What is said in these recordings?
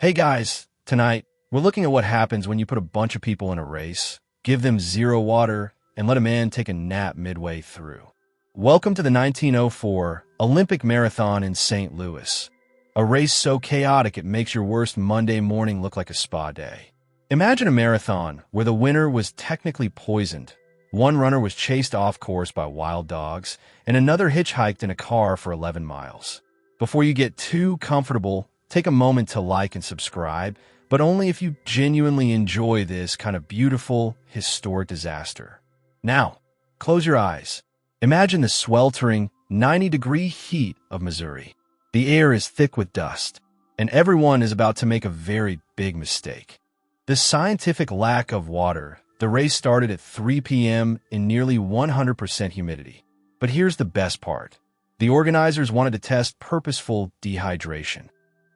Hey guys, tonight we're looking at what happens when you put a bunch of people in a race, give them zero water, and let a man take a nap midway through. Welcome to the 1904 Olympic Marathon in St. Louis, a race so chaotic it makes your worst Monday morning look like a spa day. Imagine a marathon where the winner was technically poisoned. One runner was chased off course by wild dogs, and another hitchhiked in a car for 11 miles. Before you get too comfortable, take a moment to like and subscribe, but only if you genuinely enjoy this kind of beautiful, historic disaster. Now, close your eyes. Imagine the sweltering, 90-degree heat of Missouri. The air is thick with dust, and everyone is about to make a very big mistake. The scientific lack of water. The race started at 3 p.m. in nearly 100% humidity. But here's the best part. The organizers wanted to test purposeful dehydration.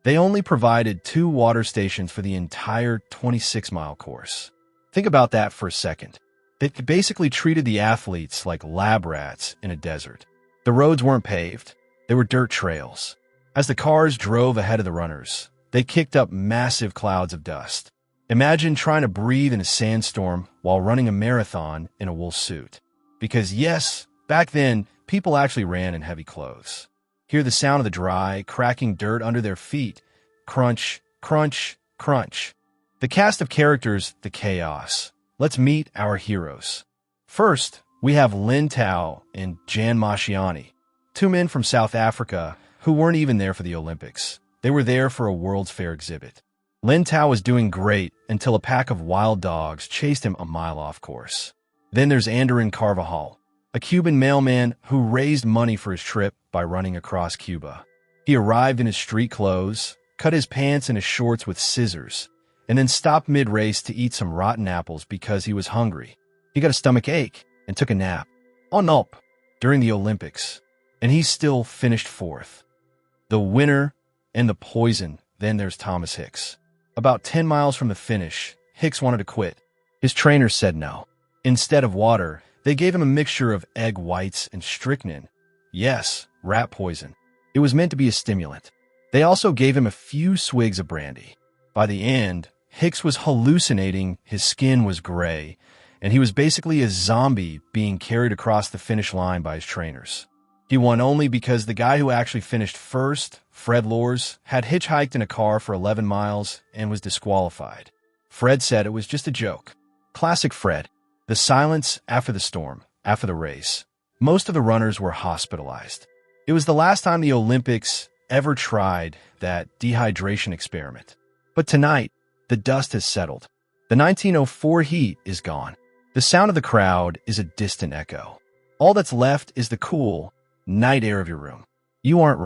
They only provided 2 water stations for the entire 26-mile course. Think about that for a second. They basically treated the athletes like lab rats in a desert. The roads weren't paved. They were dirt trails. As the cars drove ahead of the runners, they kicked up massive clouds of dust. Imagine trying to breathe in a sandstorm while running a marathon in a wool suit. Because yes, back then, people actually ran in heavy clothes. Hear the sound of the dry, cracking dirt under their feet. Crunch, crunch, crunch. The cast of characters, the chaos. Let's meet our heroes. First, we have Lin Tao and Jan Mashiani, 2 men from South Africa who weren't even there for the Olympics. They were there for a World's Fair exhibit. Lin Tao was doing great until a pack of wild dogs chased him a mile off course. Then there's Anderin Carvajal, a Cuban mailman who raised money for his trip by running across Cuba. He arrived in his street clothes, cut his pants and his shorts with scissors, and then stopped mid-race to eat some rotten apples because he was hungry. He got a stomach ache and took a nap. Oh nope, during the Olympics. And he still finished 4th. The winner and the poison. Then there's Thomas Hicks. About 10 miles from the finish, Hicks wanted to quit. His trainer said no. Instead of water, they gave him a mixture of egg whites and strychnine. Yes, rat poison. It was meant to be a stimulant. They also gave him a few swigs of brandy. By the end, Hicks was hallucinating, his skin was gray, and he was basically a zombie being carried across the finish line by his trainers. He won only because the guy who actually finished first, Fred Loers, had hitchhiked in a car for 11 miles and was disqualified. Fred said it was just a joke. Classic Fred. The silence after the storm, after the race. Most of the runners were hospitalized. It was the last time the Olympics ever tried that dehydration experiment. But tonight, the dust has settled. The 1904 heat is gone. The sound of the crowd is a distant echo. All that's left is the cool, night air of your room. You aren't